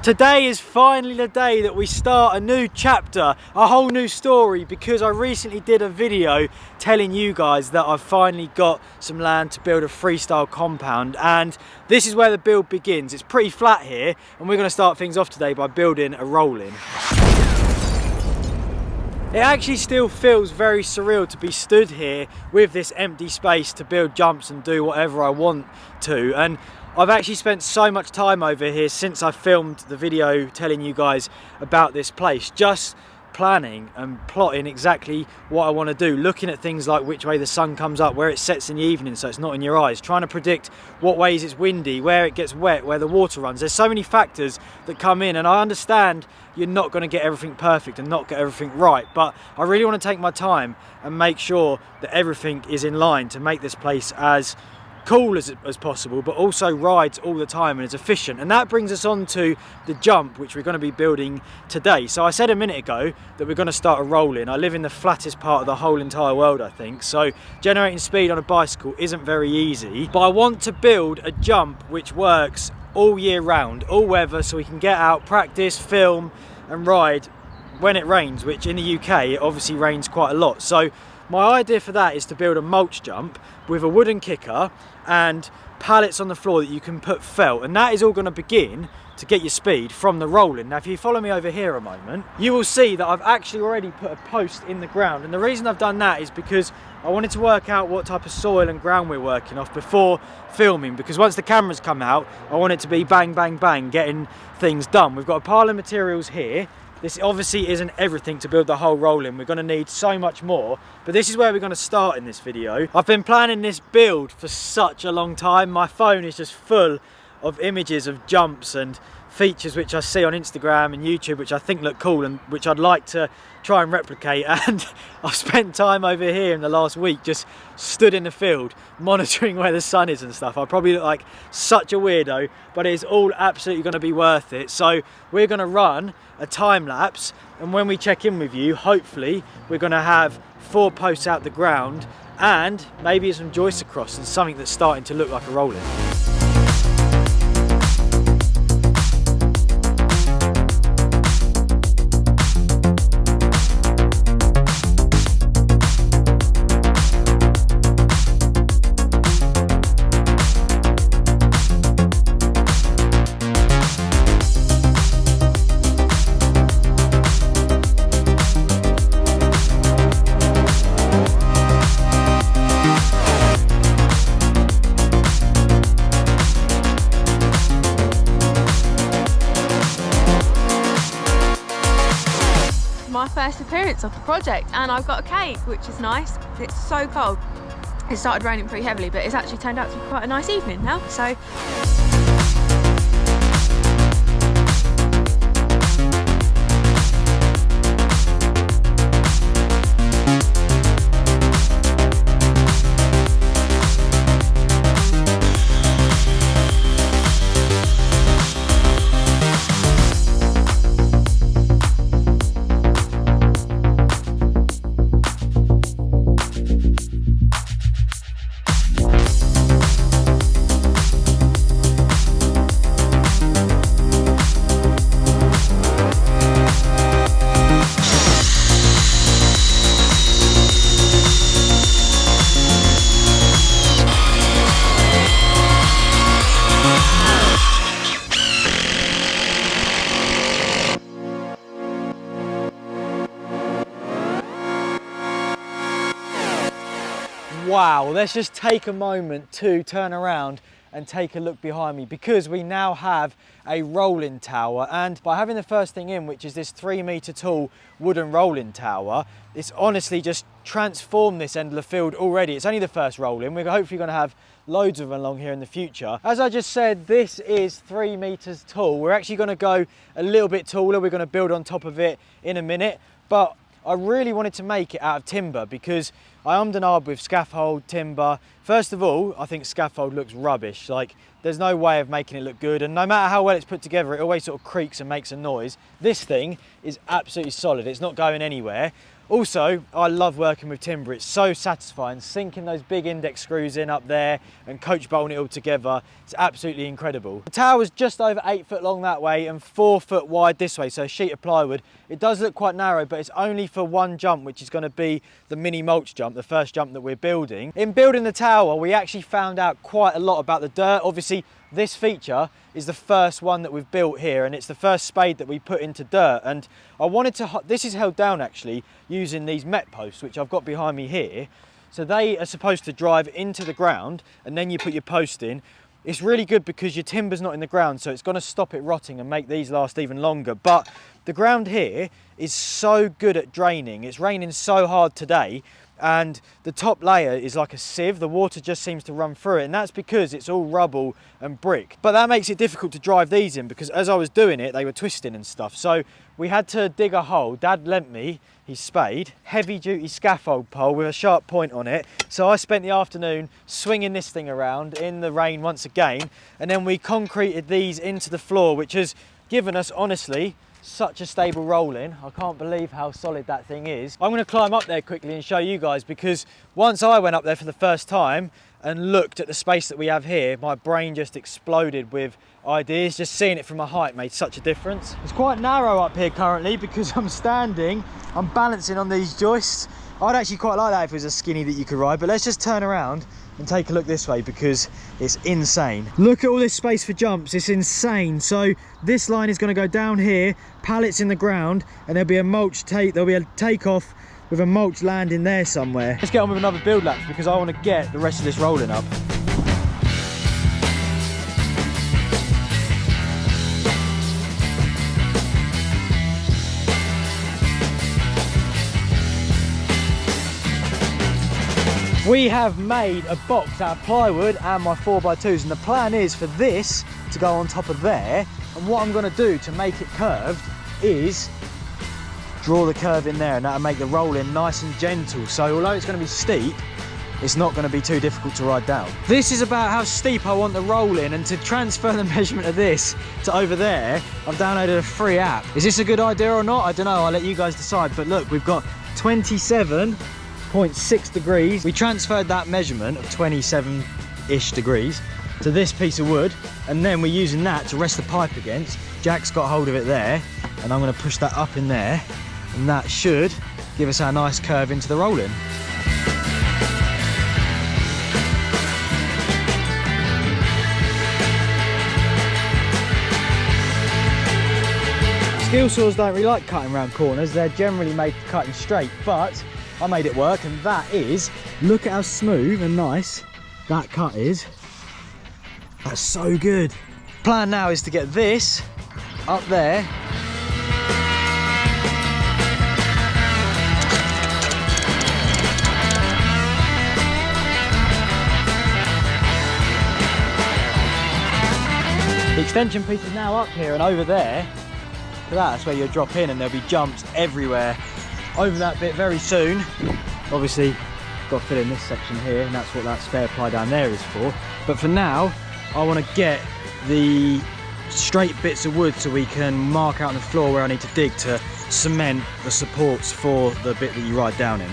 Today is finally the day that we start a new chapter, a whole new story, because I recently did a video telling you guys that I've finally got some land to build a freestyle compound, and this is where the build begins. It's pretty flat here, and we're going to start things off today by building a roll-in. It actually still feels very surreal to be stood here with this empty space to build jumps and do whatever I want to, and I've actually spent so much time over here since I filmed the video telling you guys about this place, just planning and plotting exactly what I want to do, looking at things like which way the sun comes up, where it sets in the evening so it's not in your eyes, trying to predict what ways it's windy, where it gets wet, where the water runs. There's so many factors that come in, and I understand you're not going to get everything perfect and not get everything right, but I really want to take my time and make sure that everything is in line to make this place as cool as possible, but also rides all the time and is efficient. And that brings us on to the jump, which we're going to be building today. So I said a minute ago that we're going to start a roll-in. I live in the flattest part of the whole entire world, I think, so generating speed on a bicycle isn't very easy, but I want to build a jump which works all year round, all weather, so we can get out, practice, film and ride when it rains, which in the UK it obviously rains quite a lot. So my idea for that is to build a mulch jump with a wooden kicker and pallets on the floor that you can put felt, and that is all going to begin to get your speed from the rolling. Now if you follow me over here a moment, you will see that I've actually already put a post in the ground, and the reason I've done that is because I wanted to work out what type of soil and ground we're working off before filming, because once the cameras come out I want it to be bang bang bang getting things done. We've got a pile of materials here. This obviously isn't everything to build the whole roll-in. We're going to need so much more, but this is where we're going to start in this video. I've been planning this build for such a long time. My phone is just full of images of jumps and features which I see on Instagram and YouTube which I think look cool and which I'd like to try and replicate, and I've spent time over here in the last week just stood in the field monitoring where the sun is and stuff. I probably look like such a weirdo, but it is all absolutely going to be worth it. So we're going to run a time lapse, and when we check in with you, hopefully we're going to have 4 posts out the ground and maybe some joists across and something that's starting to look like a roll-in. My first appearance of the project, and I've got a cake, which is nice. It's so cold. It started raining pretty heavily, but it's actually turned out to be quite a nice evening now, so Wow, let's just take a moment to turn around and take a look behind me, because we now have a rolling tower, and by having the first thing in, which is this 3-meter tall wooden rolling tower, it's honestly just transformed this end of the field already. It's only the first roll-in. We're hopefully going to have loads of them along here in the future. As I just said, this is 3 meters tall. We're actually going to go a little bit taller. We're going to build on top of it in a minute, but I really wanted to make it out of timber because I ummed and ahed with scaffold, timber. First of all, I think scaffold looks rubbish. Like, there's no way of making it look good, and no matter how well it's put together, it always sort of creaks and makes a noise. This thing is absolutely solid. It's not going anywhere. Also, I love working with timber. It's so satisfying, sinking those big index screws in up there and coach bolting it all together. It's absolutely incredible. The tower is just over 8 foot long that way and 4 foot wide this way, so a sheet of plywood. It does look quite narrow, but it's only for one jump, which is going to be the mini mulch jump, the first jump that we're building. In building the tower, we actually found out quite a lot about the dirt. Obviously, this feature is the first one that we've built here, and it's the first spade that we put into dirt. And I wanted to, this is held down actually using these met posts, which I've got behind me here. So they are supposed to drive into the ground, and then you put your post in. It's really good because your timber's not in the ground, so it's going to stop it rotting and make these last even longer. But the ground here is so good at draining. It's raining so hard today, and the top layer is like a sieve. The water just seems to run through it, and that's because it's all rubble and brick. But that makes it difficult to drive these in, because as I was doing it, they were twisting and stuff. So we had to dig a hole. Dad lent me his spade, heavy duty scaffold pole with a sharp point on it. So I spent the afternoon swinging this thing around in the rain once again, and then we concreted these into the floor, which has given us, honestly, such a stable rolling. I can't believe how solid that thing is. I'm going to climb up there quickly and show you guys, because once I went up there for the first time and looked at the space that we have here, my brain just exploded with ideas. Just seeing it from a height made such a difference. It's quite narrow up here currently because I'm standing, I'm balancing on these joists. I'd actually quite like that if it was a skinny that you could ride, but let's just turn around and take a look this way because it's insane. Look at all this space for jumps, it's insane. So this line is going to go down here, pallets in the ground, and there'll be a mulch there'll be a takeoff with a mulch landing there somewhere. Let's get on with another build lap because I want to get the rest of this rolling up. We have made a box out of plywood and my 4x2s, and the plan is for this to go on top of there. And what I'm going to do to make it curved is draw the curve in there, and that'll make the roll in nice and gentle. So although it's going to be steep, it's not going to be too difficult to ride down. This is about how steep I want the roll in, and to transfer the measurement of this to over there, I've downloaded a free app. Is this a good idea or not? I don't know, I'll let you guys decide. But look, we've got 27.6 degrees. We transferred that measurement of 27-ish degrees to this piece of wood, and then we're using that to rest the pipe against. Jack's got hold of it there, and I'm going to push that up in there, and that should give us our nice curve into the roll-in. Skill saws don't really like cutting around corners. They're generally made for cutting straight, but I made it work, and that is, look at how smooth and nice that cut is. That's so good. Plan now is to get this up there. The extension piece is now up here, and over there, that's where you'll drop in, and there'll be jumps everywhere over that bit very soon. Obviously, got to fill in this section here, and that's what that spare ply down there is for. But for now, I want to get the straight bits of wood so we can mark out on the floor where I need to dig to cement the supports for the bit that you ride down in.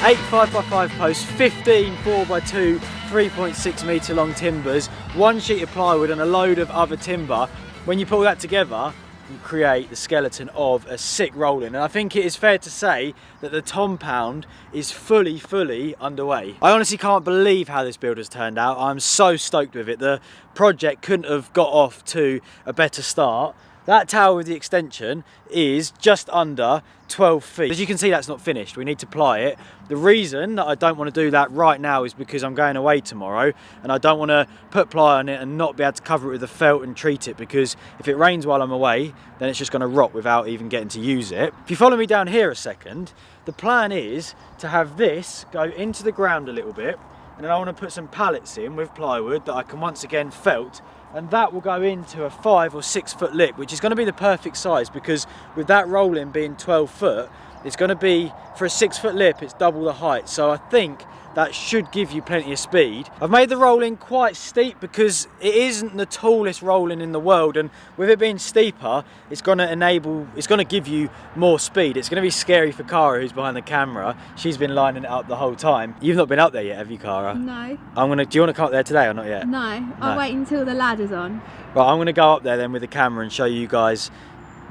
Eight 5x5 posts, 15 4x2, 3.6 metre long timbers, one sheet of plywood and a load of other timber. When you pull that together, you create the skeleton of a sick roll-in. And I think it is fair to say that the compound is fully underway. I honestly can't believe how this build has turned out. I'm so stoked with it. The project couldn't have got off to a better start. That tower with the extension is just under 12 feet. As you can see, that's not finished. We need to ply it. The reason that I don't want to do that right now is because I'm going away tomorrow, and I don't want to put ply on it and not be able to cover it with a felt and treat it, because if it rains while I'm away, then it's just going to rot without even getting to use it. If you follow me down here a second, the plan is to have this go into the ground a little bit, and then I want to put some pallets in with plywood that I can once again felt, and that will go into a 5 or 6 foot lip, which is going to be the perfect size, because with that roll-in being 12 foot, it's going to be, for a 6 foot lip, it's double the height. So I think that should give you plenty of speed. I've made the roll-in quite steep because it isn't the tallest roll-in in the world, and with it being steeper, it's going to give you more speed. It's going to be scary for Cara, who's behind the camera. She's been lining it up the whole time. You've not been up there yet, have you, Cara? No. Do you want to come up there today or not yet? No, I'll wait until the ladder's on. Right, I'm going to go up there then with the camera and show you guys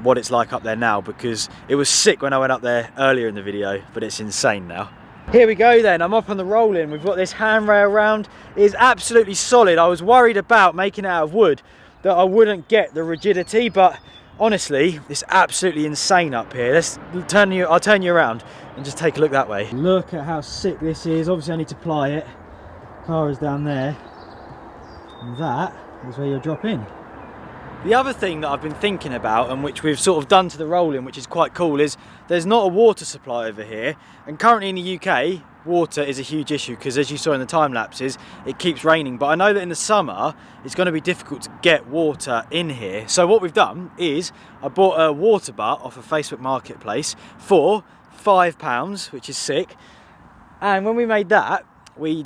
what it's like up there now, because it was sick when I went up there earlier in the video, but it's insane now. Here we go then, I'm up on the roll-in. We've got this handrail round. It is absolutely solid. I was worried about making it out of wood that I wouldn't get the rigidity, but honestly, it's absolutely insane up here. I'll turn you around and just take a look that way. Look at how sick this is. Obviously I need to ply it. Cara's down there. And that is where you'll drop in. The other thing that I've been thinking about, and which we've sort of done to the roll-in, which is quite cool, is there's not a water supply over here. And currently in the UK, water is a huge issue because, as you saw in the time lapses, it keeps raining. But I know that in the summer, it's going to be difficult to get water in here. So what we've done is I bought a water butt off a Facebook Marketplace for £5, which is sick. And when we made that, we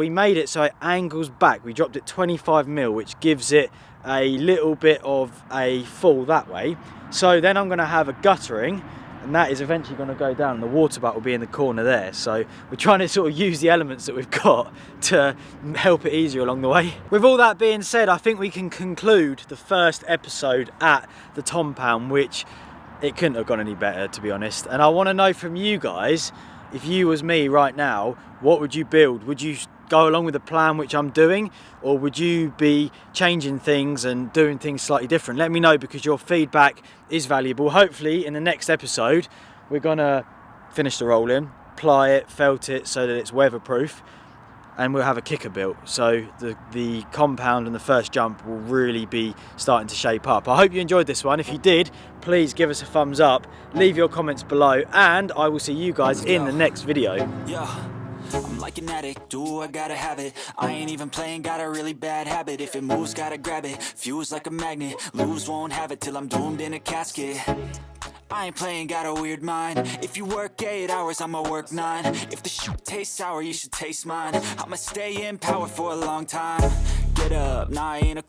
made it so it angles back. We dropped it 25mm, which gives it a little bit of a fall that way. So then I'm going to have a guttering, and that is eventually going to go down. The water butt will be in the corner there. So we're trying to sort of use the elements that we've got to help it easier along the way. With all that being said, I think we can conclude the first episode at the Tompound, which it couldn't have gone any better, to be honest. And I want to know from you guys, if you was me right now, what would you build? Would you go along with the plan which I'm doing, or would you be changing things and doing things slightly different? Let me know, because your feedback is valuable. Hopefully in the next episode we're gonna finish the roll-in, ply it, felt it so that it's weatherproof, and we'll have a kicker built, so the compound and the first jump will really be starting to shape up. I hope you enjoyed this one. If you did, please give us a thumbs up, leave your comments below, and I will see you guys in the next video. Yeah. I'm like an addict, do I gotta have it. I ain't even playing, got a really bad habit. If it moves, gotta grab it, fuse like a magnet. Lose, won't have it till I'm doomed in a casket. I ain't playing, got a weird mind. If you work 8 hours, I'ma work 9. If the shit tastes sour, you should taste mine. I'ma stay in power for a long time. Get up, nah, I ain't a